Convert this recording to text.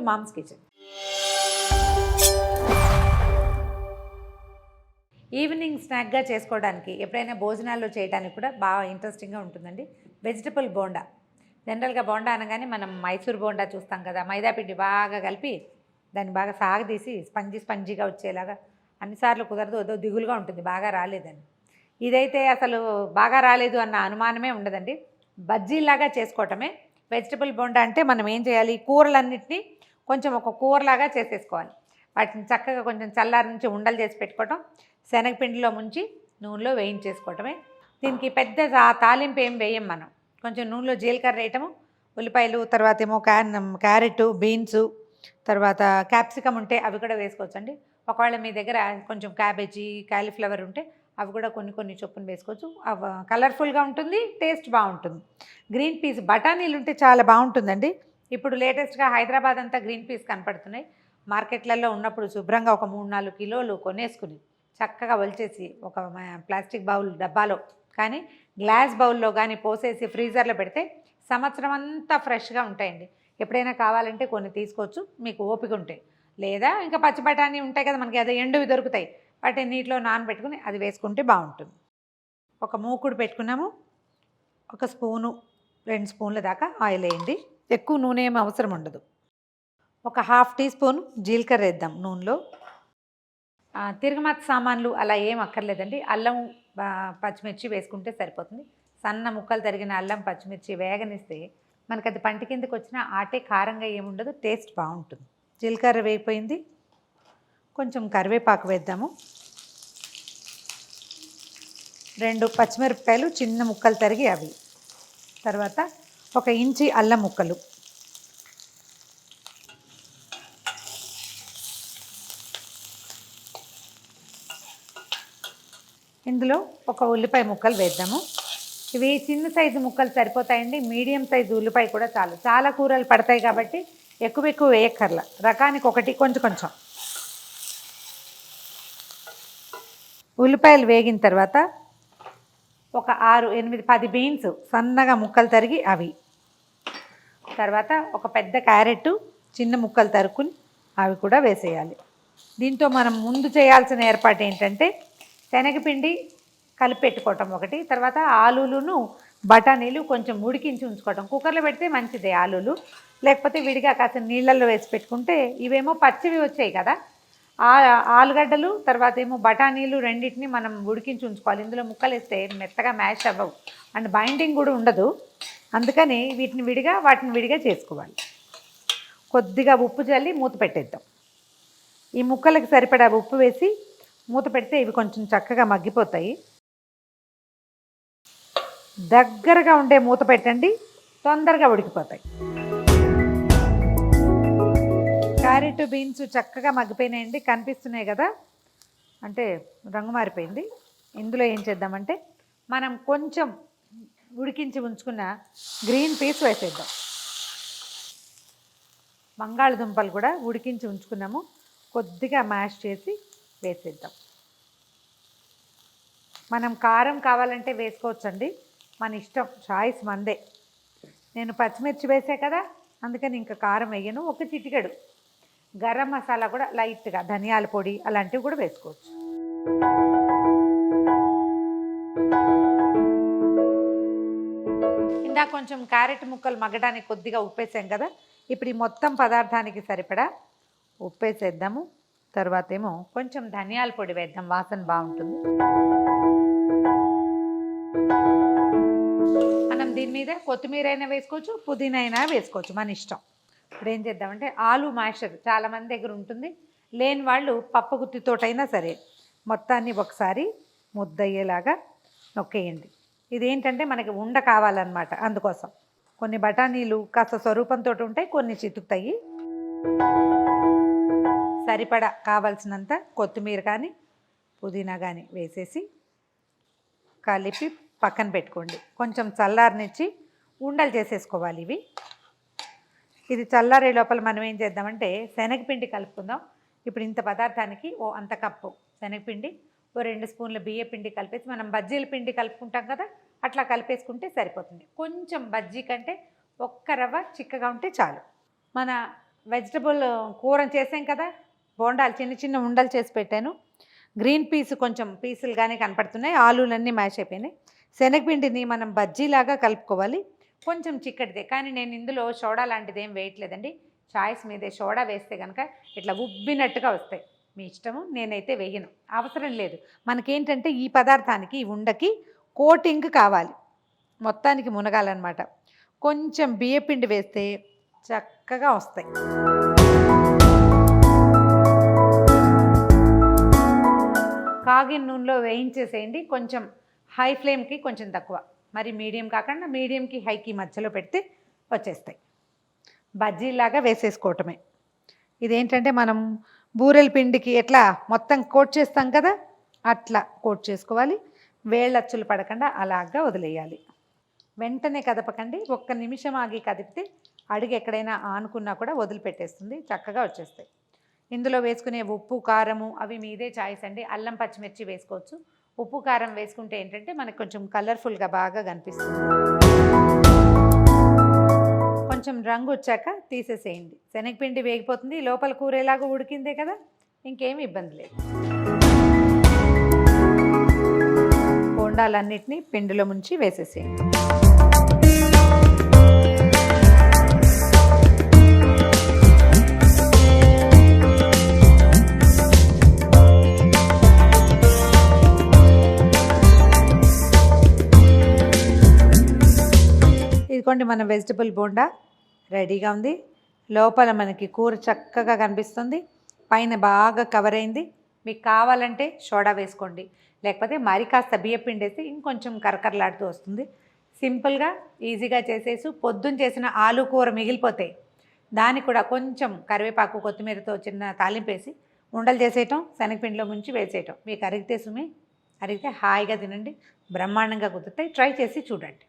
Moms kitchen. Evening స్నాక్గా చేసుకోవడానికి ఎప్పుడైనా భోజనాల్లో చేయడానికి కూడా బాగా ఇంట్రెస్టింగ్గా ఉంటుందండి. వెజిటబుల్ బోండా. జనరల్గా బోండా అనగానే మనం మైసూర్ బోండా చూస్తాం కదా, మైదాపిండి బాగా కలిపి దాన్ని బాగా సాగదీసి స్పంజీగా వచ్చేలాగా. అన్నిసార్లు కుదరదు, ఏదో దిగులుగా ఉంటుంది బాగా రాలేదని. ఇదైతే అసలు బాగా రాలేదు అన్న అనుమానమే ఉండదండి. బజ్జీలాగా చేసుకోవటమే. వెజిటబుల్ బోండా అంటే మనం ఏం చేయాలి, కూరలన్నింటినీ కొంచెం ఒక కూరలాగా చేసేసుకోవాలి. వాటిని చక్కగా కొంచెం చల్లారి నుంచి ఉండలు చేసి పెట్టుకోవటం, శనగపిండిలో ముంచి నూనెలో వేయించేసుకోవటమే. దీనికి పెద్ద తాలింపు ఏం వేయం మనం. కొంచెం నూనెలో జీలకర్ర వేయటము, ఉల్లిపాయలు, తర్వాత ఏమో క్యారెట్, బీన్స్, తర్వాత క్యాప్సికమ్ ఉంటే అవి కూడా వేసుకోవచ్చండి. ఒకవేళ మీ దగ్గర కొంచెం క్యాబేజీ, కాలీఫ్లవర్ ఉంటే అవి కూడా కొన్ని చొప్పున వేసుకోవచ్చు. అవి కలర్ఫుల్గా ఉంటుంది, టేస్ట్ బాగుంటుంది. గ్రీన్ పీస్, బఠానీలు ఉంటే చాలా బాగుంటుందండి. ఇప్పుడు లేటెస్ట్గా హైదరాబాద్ అంతా గ్రీన్ పీస్ కనపడుతున్నాయి మార్కెట్లలో. ఉన్నప్పుడు శుభ్రంగా ఒక 3-4 కిలోలు కొనేసుకుని చక్కగా ఒలిచేసి ఒక ప్లాస్టిక్ బౌల్ డబ్బాలో కానీ గ్లాస్ బౌల్లో కానీ పోసేసి ఫ్రీజర్లో పెడితే సంవత్సరం అంతా ఫ్రెష్గా ఉంటాయండి. ఎప్పుడైనా కావాలంటే కొన్ని తీసుకోవచ్చు మీకు ఓపిక ఉంటే. లేదా ఇంకా పచ్చి బఠానీ ఉంటాయి కదా మనకి, అదే ఎండువి దొరుకుతాయి, వాటిని నీటిలో నానబెట్టుకుని అది వేసుకుంటే బాగుంటుంది. ఒక మూకుడు పెట్టుకున్నాము. 1 స్పూను 2 స్పూన్ల దాకా ఆయిల్ వేయండి. ఎక్కువ నూనె ఏమి అవసరం ఉండదు. ఒక 1/2 టీ స్పూన్ జీలకర్ర వేద్దాం నూనెలో. తిరగమాత సామాన్లు అలా ఏం అక్కర్లేదండి. అల్లం, పచ్చిమిర్చి వేసుకుంటే సరిపోతుంది. సన్న ముక్కలు తరిగిన అల్లం, పచ్చిమిర్చి వేగనిస్తే మనకి అది పంటి కిందకి వచ్చినా ఆటే కారంగా ఏముండదు, టేస్ట్ బాగుంటుంది. జీలకర్ర వేగిపోయింది. కొంచెం కరివేపాకు వేద్దాము. 2 పచ్చిమిరపకాయలు చిన్న ముక్కలు తరిగి అవి. తర్వాత 1 ఇంచి అల్లం ముక్కలు. ఇందులో 1 ఉల్లిపాయ ముక్కలు వేద్దాము. ఇవి చిన్న సైజు ముక్కలు సరిపోతాయండి. మీడియం సైజు ఉల్లిపాయ కూడా చాలు. చాలా కూరలు పడతాయి కాబట్టి ఎక్కువ వేయక్కర్ల. రకానికి ఒకటి కొంచెం. ఉల్లిపాయలు వేగిన తర్వాత ఒక 6, 8, 10 బీన్స్ సన్నగా ముక్కలు తరిగి అవి. తర్వాత ఒక పెద్ద క్యారెట్ చిన్న ముక్కలు తరుక్కుని అవి కూడా వేసేయాలి. దీంతో మనం ముందు చేయాల్సిన ఏర్పాటు ఏంటంటే శనగపిండి కలిపి పెట్టుకోవటం ఒకటి, తర్వాత ఆలూలును బఠానీలు కొంచెం ఉడికించి ఉంచుకోవటం. కుక్కర్లో పెడితే మంచిదే ఆలూలు, లేకపోతే విడిగా కాస్త నీళ్ళల్లో వేసి పెట్టుకుంటే ఇవేమో పచ్చివి వచ్చాయి కదా. ఆలుగడ్డలు తర్వాత ఏమో బఠానీలు రెండింటిని మనం ఉడికించి ఉంచుకోవాలి. ఇందులో ముక్కలు వేస్తే మెత్తగా మ్యాష్ అవ్వవు అండ్ బైండింగ్ కూడా ఉండదు. అందుకని వాటిని విడిగా చేసుకోవాలి. కొద్దిగా ఉప్పు చల్లి మూత పెట్టేద్దాం. ఈ ముక్కలకు సరిపడా ఉప్పు వేసి మూత పెడితే ఇవి కొంచెం చక్కగా మగ్గిపోతాయి. దగ్గరగా ఉండే మూత పెట్టండి, తొందరగా ఉడికిపోతాయి. క్యారెట్, బీన్స్ చక్కగా మగ్గిపోయినాయండి, కనిపిస్తున్నాయి కదా, అంటే రంగు మారిపోయింది. ఇందులో ఏం చేద్దామంటే మనం కొంచెం ఉడికించి ఉంచుకున్న గ్రీన్ పీస్ వేసేద్దాం. బంగాళదుంపలు కూడా ఉడికించి ఉంచుకున్నాము, కొద్దిగా మ్యాష్ చేసి వేసేద్దాం. మనం కారం కావాలంటే వేసుకోవచ్చండి, మన ఇష్టం, చాయిస్ మందే. నేను పచ్చిమిర్చి వేసే కదా అందుకని ఇంకా కారం వేయను. 1 చిటికెడు గరం మసాలా కూడా లైట్గా, ధనియాల పొడి అలాంటివి కూడా వేసుకోవచ్చు. ఇందా కొంచెం క్యారెట్ ముక్కలు మగ్గడానికి కొద్దిగా ఉప్పేసాం కదా, ఇప్పుడు ఈ మొత్తం పదార్థానికి సరిపడా ఉప్పేసేద్దాము. తర్వాత ఏమో కొంచెం ధనియాల పొడి వేద్దాం, వాసన బాగుంటుంది. మనం దీని మీద కొత్తిమీర అయినా వేసుకోవచ్చు, పుదీనా అయినా వేసుకోవచ్చు, మన ఇష్టం. ఇప్పుడు ఏం చేద్దామంటే ఆలు మ్యాషర్ చాలామంది దగ్గర ఉంటుంది, లేని వాళ్ళు పప్పు గుత్తితోటైనా సరే మొత్తాన్ని ఒకసారి ముద్దయ్యేలాగా నొక్కేయండి. ఇదేంటంటే మనకి ఉండ కావాలన్నమాట, అందుకోసం. కొన్ని బఠానీలు కాస్త స్వరూపంతో ఉంటాయి, కొన్ని చితుకుతాయి. సరిపడా కావాల్సినంత కొత్తిమీర కానీ పుదీనా కానీ వేసేసి కలిపి పక్కన పెట్టుకోండి. కొంచెం చల్లారనిచ్చి ఉండలు చేసేసుకోవాలి ఇవి. ఇది చల్లారే లోపల మనం ఏం చేద్దామంటే శనగపిండి కలుపుకుందాం. ఇప్పుడు ఇంత పదార్థానికి అంత కప్పు శనగపిండి, 2 స్పూన్ల బియ్యపిండి కలిపేసి మనం బజ్జీల పిండి కలుపుకుంటాం కదా, అట్లా కలిపేసుకుంటే సరిపోతుంది. కొంచెం బజ్జీ కంటే 1 రవ్వ చిక్కగా ఉంటే చాలు. మన వెజిటబుల్ కూర చేసాం కదా, బోండాలు చిన్న చిన్న ఉండలు చేసి పెట్టాను. గ్రీన్ పీస్ కొంచెం పీసులుగానే కనపడుతున్నాయి, ఆలూలన్నీ మ్యాష్ అయిపోయినాయి. శనగపిండిని మనం బజ్జీలాగా కలుపుకోవాలి, కొంచెం చిక్కటిదే. కానీ నేను ఇందులో సోడా లాంటిది ఏం వేయట్లేదండి, చాయిస్ మీదే. సోడా వేస్తే కనుక ఇట్లా ఉబ్బినట్టుగా వస్తాయి, మీ ఇష్టము. నేనైతే వేయను, అవసరం లేదు. మనకేంటంటే ఈ పదార్థానికి, ఈ ఉండకి కోటింగ్ కావాలి, మొత్తానికి మునగాలన్నమాట. కొంచెం బియ్యపిండి వేస్తే చక్కగా వస్తాయి. కాగిన నూనెలో వేయించేసేయండి, కొంచెం హై ఫ్లేమ్కి కొంచెం తక్కువ, మరి మీడియం కాకుండా మీడియంకి హైకి మధ్యలో పెడితే వచ్చేస్తాయి. బజ్జీలాగా వేసేసుకోవటమే. ఇదేంటంటే మనం బూరెల పిండికి ఎట్లా మొత్తం కోట్ చేస్తాం కదా, అట్లా కోట్ చేసుకోవాలి. వేళ్ళచ్చులు పడకుండా అలాగా వదిలేయాలి. వెంటనే కదపకండి, ఒక్క నిమిషం ఆగి కదిపితే అడుగు ఎక్కడైనా ఆనుకున్నా కూడా వదిలిపెట్టేస్తుంది, చక్కగా వచ్చేస్తాయి. ఇందులో వేసుకునే ఉప్పు కారము అవి మీదే చాయిస్ అండి. అల్లం పచ్చిమిర్చి వేసుకోవచ్చు. ఉప్పు కారం వేసుకుంటే ఏంటంటే మనకు కొంచెం కలర్ఫుల్గా బాగా కనిపిస్తుంది. కొంచెం రంగు వచ్చాక తీసేసేయండి. శనగపిండి వేగిపోతుంది, లోపల కూర ఎలాగో ఉడికిందే కదా, ఇంకేమి ఇబ్బంది లేదు. బోండాలన్నిటినీ పిండిలో ముంచి వేసేసేయండి. ఇదిగోండి మన వెజిటబుల్ బోండా రెడీగా ఉంది. లోపల మనకి కూర చక్కగా కనిపిస్తుంది, పైన బాగా కవర్ అయింది. మీకు కావాలంటే సోడా వేసుకోండి, లేకపోతే మరి కాస్త బియ్యపిండి వేసి ఇంకొంచెం కరకరలాడుతూ వస్తుంది. సింపుల్గా ఈజీగా చేసేసి పొద్దున్న చేసిన ఆలు కూర మిగిలిపోతాయి, దానికి కూడా కొంచెం కరివేపాకు కొత్తిమీరతో చిన్న తాలింపేసి ఉండలు చేసేయటం, శనగపిండిలో ముంచి వేసేయటం. మీకు అరిగితే హాయిగా తినండి, బ్రహ్మాండంగా కుదురుతాయి. ట్రై చేసి చూడండి.